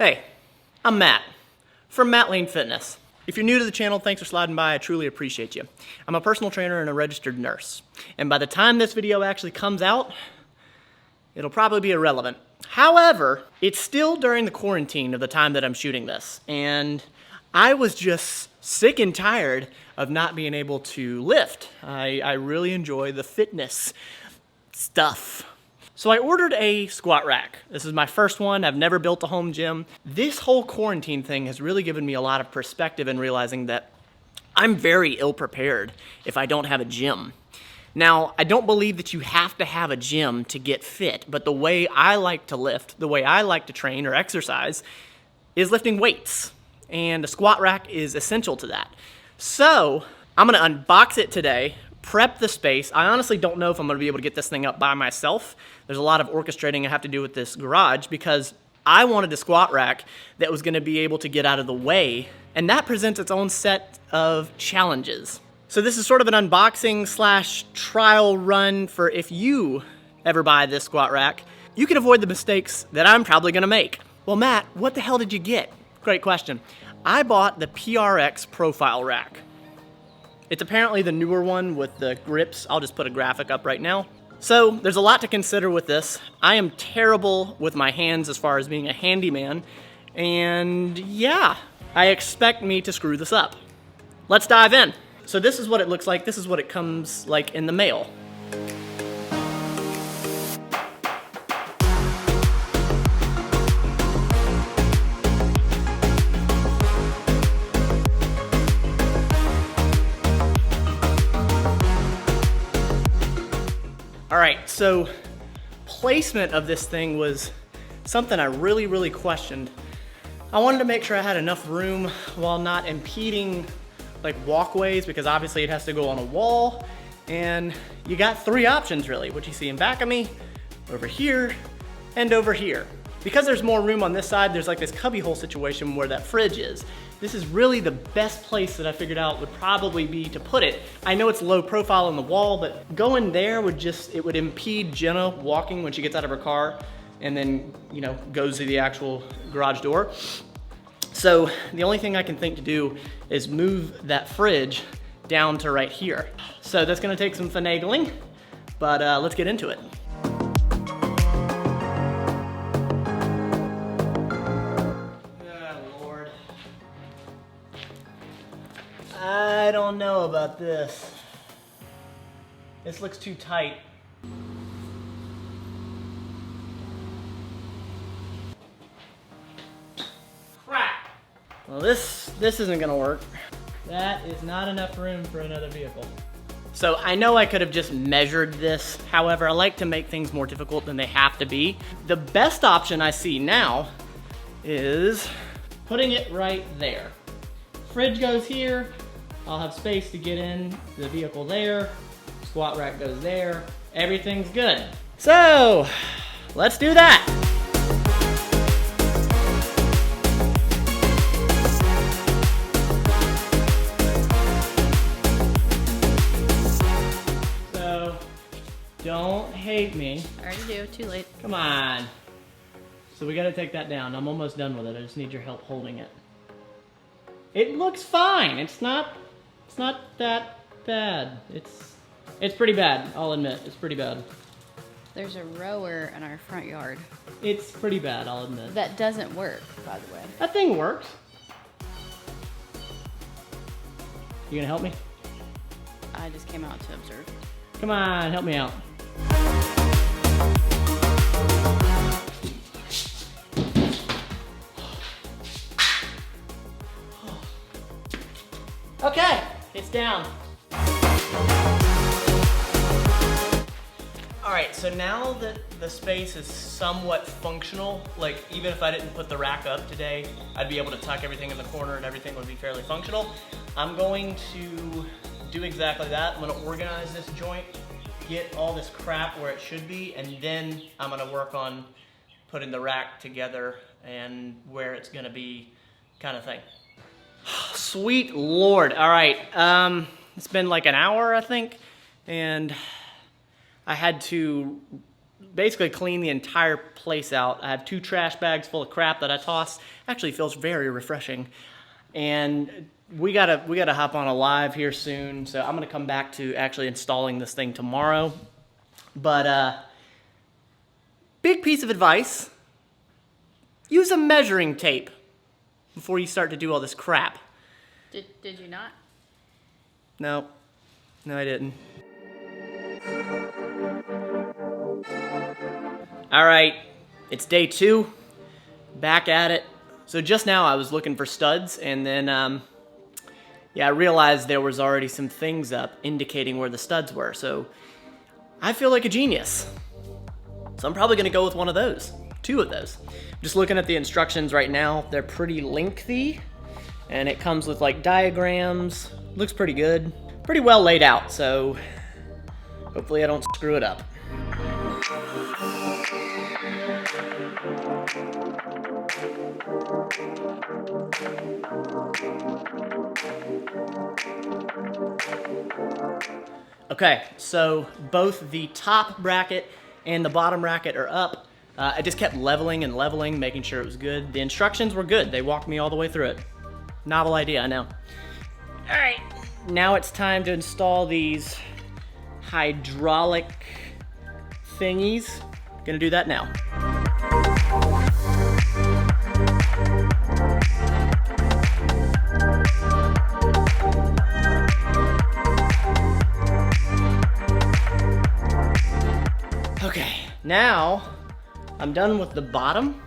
Hey, I'm Matt from Matt Lane Fitness. If you're new to the channel, thanks for sliding by. I truly appreciate you. I'm a personal trainer and a registered nurse. And by the time this video actually comes out, it'll probably be irrelevant. However, it's still during the quarantine of the time that I'm shooting this. And I was just sick and tired of not being able to lift. I really enjoy the fitness stuff. So I ordered a squat rack. This is my first one. I've never built a home gym. This whole quarantine thing has really given me a lot of perspective in realizing that I'm very ill prepared if I don't have a gym. Now, I don't believe that you have to have a gym to get fit, but the way I like to lift, the way I like to train or exercise is lifting weights. And a squat rack is essential to that. So I'm gonna unbox it today, prep the space. I honestly don't know if I'm gonna be able to get this thing up by myself. There's a lot of orchestrating I have to do with this garage because I wanted a squat rack that was gonna be able to get out of the way, and that presents its own set of challenges. So this is sort of an unboxing slash trial run for if you ever buy this squat rack, you can avoid the mistakes that I'm probably gonna make. Well, Matt, what the hell did you get? Great question. I bought the PRX Profile Rack. It's apparently the newer one with the grips. I'll just put a graphic up right now. So there's a lot to consider with this. I am terrible with my hands as far as being a handyman. And yeah, I expect me to screw this up. Let's dive in. So this is what it looks like. This is what it comes like in the mail. All right, so placement of this thing was something I really questioned. I wanted to make sure I had enough room while not impeding like walkways, because obviously it has to go on a wall. And you got three options really, what you see in back of me, over here, and over here. Because there's more room on this side, there's like this cubby hole situation where that fridge is. This is really the best place that I figured out would probably be to put it. I know it's low profile on the wall, but going there would just, it would impede Jenna walking when she gets out of her car and then, you know, goes to the actual garage door. So the only thing I can think to do is move that fridge down to right here. So that's gonna take some finagling, but let's get into it. I don't know about this. This looks too tight. Crap. Well, this isn't gonna work. That is not enough room for another vehicle. So I know I could have just measured this. However, I like to make things more difficult than they have to be. The best option I see now is putting it right there. Fridge goes here. I'll have space to get in the vehicle there. Squat rack goes there. Everything's good. So, let's do that. So, don't hate me. I already do, too late. Come on. So we gotta take that down. I'm almost done with it. I just need your help holding it. It looks fine. It's not that bad. It's pretty bad, I'll admit. It's pretty bad. There's a rower in our front yard. It's pretty bad, I'll admit. That doesn't work, by the way. That thing works. You gonna help me? I just came out to observe. Come on, help me out. Okay, it's down. All right, so now that the space is somewhat functional, like even if I didn't put the rack up today, I'd be able to tuck everything in the corner and everything would be fairly functional. I'm going to do exactly that. I'm gonna organize this joint, get all this crap where it should be, and then I'm gonna work on putting the rack together and where it's gonna be, kind of thing. Sweet Lord. All right, it's been like an hour, I think, and I had to basically clean the entire place out. I have 2 trash bags full of crap that I toss. Actually feels very refreshing. And we gotta hop on a live here soon, so I'm gonna come back to actually installing this thing tomorrow. But big piece of advice, use a measuring tape before you start to do all this crap. Did you not? No, I didn't. All right, it's day 2, back at it. So just now I was looking for studs, and then yeah, I realized there was already some things up indicating where the studs were. So I feel like a genius. So I'm probably gonna go with one of those, 2 of those. Just looking at the instructions right now, they're pretty lengthy, and it comes with like diagrams. Looks pretty good, pretty well laid out, so hopefully I don't screw it up. Okay, so both the top bracket and the bottom bracket are up. I just kept leveling and leveling, making sure it was good. The instructions were good. They walked me all the way through it. Novel idea, I know. All right, now it's time to install these hydraulic thingies. Gonna do that now. Okay, now I'm done with the bottom.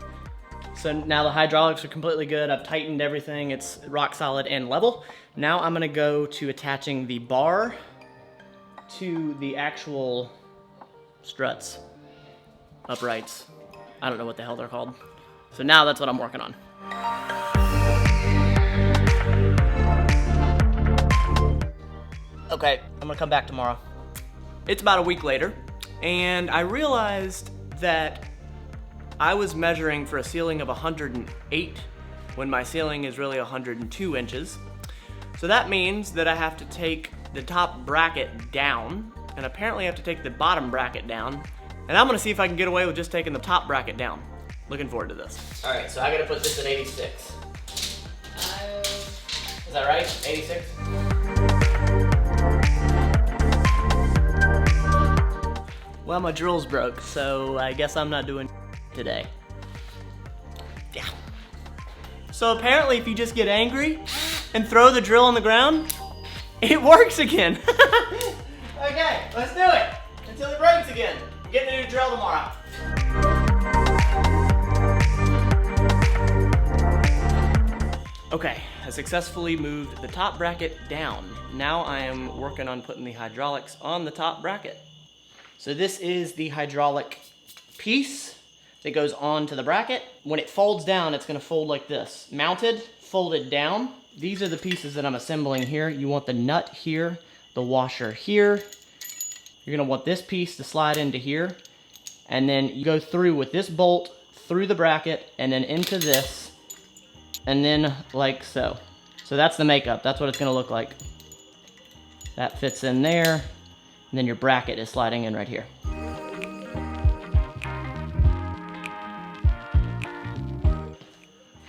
So now the hydraulics are completely good. I've tightened everything. It's rock solid and level. Now I'm gonna go to attaching the bar to the actual struts, uprights. I don't know what the hell they're called. So now that's what I'm working on. Okay, I'm gonna come back tomorrow. It's about a week later, and I realized that I was measuring for a ceiling of 108 when my ceiling is really 102 inches. So that means that I have to take the top bracket down, and apparently I have to take the bottom bracket down. And I'm gonna see if I can get away with just taking the top bracket down. Looking forward to this. All right, so I gotta put this at 86. Is that right? 86? Well, my drill's broke, so I guess I'm not doing today. Yeah. So apparently if you just get angry and throw the drill on the ground, it works again. Okay, let's do it until it breaks again. I'm getting a new drill tomorrow. Okay, I successfully moved the top bracket down. Now I am working on putting the hydraulics on the top bracket. So this is the hydraulic piece that goes onto the bracket. When it folds down, it's gonna fold like this. Mounted, folded down. These are the pieces that I'm assembling here. You want the nut here, the washer here. You're gonna want this piece to slide into here. And then you go through with this bolt through the bracket and then into this. And then like so. So that's the makeup. That's what it's gonna look like. That fits in there. And then your bracket is sliding in right here.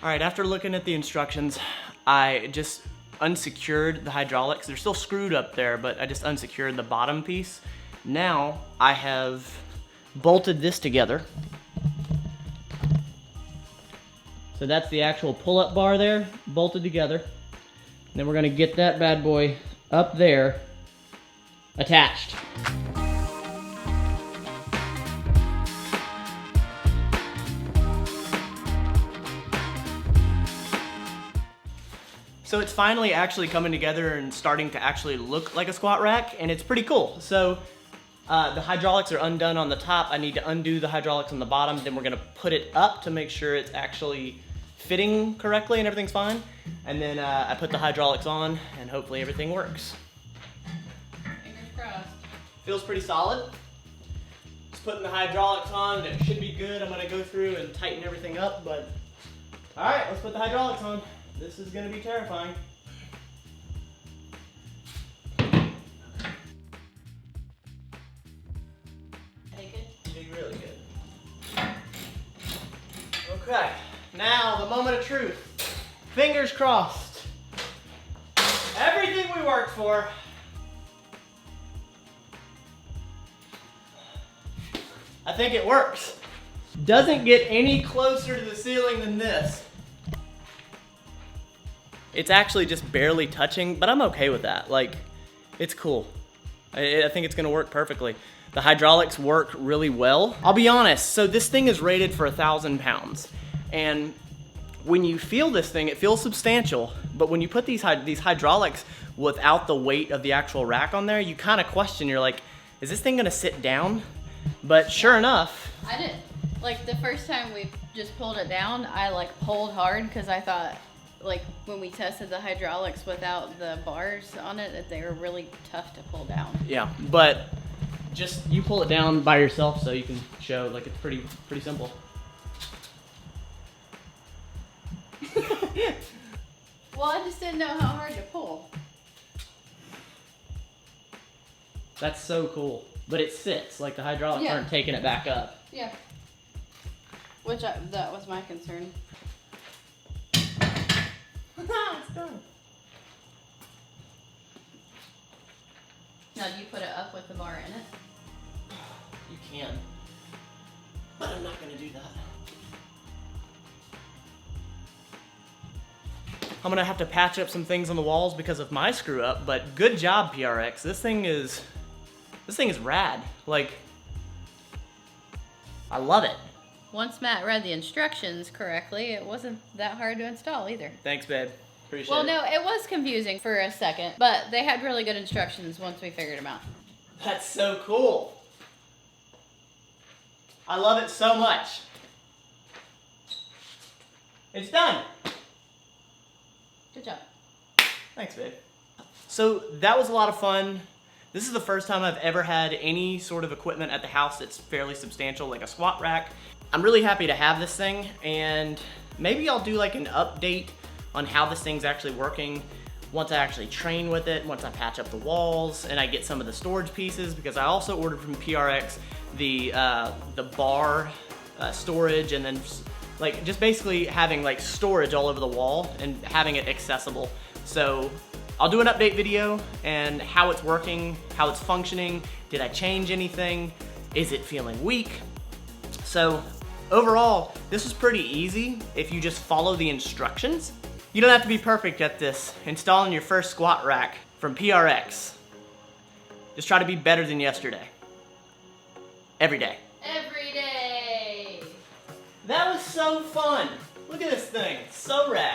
All right, after looking at the instructions, I just unsecured the hydraulics. They're still screwed up there, but I just unsecured the bottom piece. Now I have bolted this together. So that's the actual pull-up bar there, bolted together. And then we're gonna get that bad boy up there, attached. So it's finally actually coming together and starting to actually look like a squat rack, and it's pretty cool. So the hydraulics are undone on the top. I need to undo the hydraulics on the bottom. Then we're gonna put it up to make sure it's actually fitting correctly and everything's fine. And then I put the hydraulics on and hopefully everything works. Fingers crossed. Feels pretty solid. Just putting the hydraulics on, it should be good. I'm gonna go through and tighten everything up, but all right, let's put the hydraulics on. This is gonna be terrifying. Are they good? You did really good. moment of truth. Fingers crossed. Everything we worked for. I think it works. Doesn't get any closer to the ceiling than this. It's actually just barely touching, but I'm okay with that. Like, it's cool. I think it's gonna work perfectly. The hydraulics work really well. I'll be honest, so this thing is rated for 1,000 pounds. And when you feel this thing, it feels substantial, but when you put these hydraulics without the weight of the actual rack on there, you kind of question, you're like, is this thing gonna sit down? But sure enough. I didn't, like the first time we just pulled it down, I like pulled hard because I thought, like when we tested the hydraulics without the bars on it, that they were really tough to pull down. Yeah, but just you pull it down by yourself so you can show, like, it's pretty simple. Well, I just didn't know how hard to pull. That's so cool. But it sits, like the hydraulics aren't taking it back up. Yeah. That was my concern. It's done. Now, do you put it up with the bar in it? You can. But I'm not gonna do that. I'm gonna have to patch up some things on the walls because of my screw up, but good job, PRX. This thing is rad. Like, I love it. Once Matt read the instructions correctly, it wasn't that hard to install either. Thanks, babe. Appreciate it. Well, no, it was confusing for a second, but they had really good instructions once we figured them out. That's so cool. I love it so much. It's done. Good job. Thanks, babe. So that was a lot of fun. This is the first time I've ever had any sort of equipment at the house that's fairly substantial, like a squat rack. I'm really happy to have this thing, and maybe I'll do like an update on how this thing's actually working once I actually train with it, once I patch up the walls and I get some of the storage pieces, because I also ordered from PRX the bar storage, and then like just basically having like storage all over the wall and having it accessible. So I'll do an update video and how it's working, how it's functioning. Did I change anything? Is it feeling weak? So overall, this was pretty easy if you just follow the instructions. You don't have to be perfect at this. Installing your first squat rack from PRX. Just try to be better than yesterday. Every day. Every day. That was so fun. Look at this thing, it's so rad.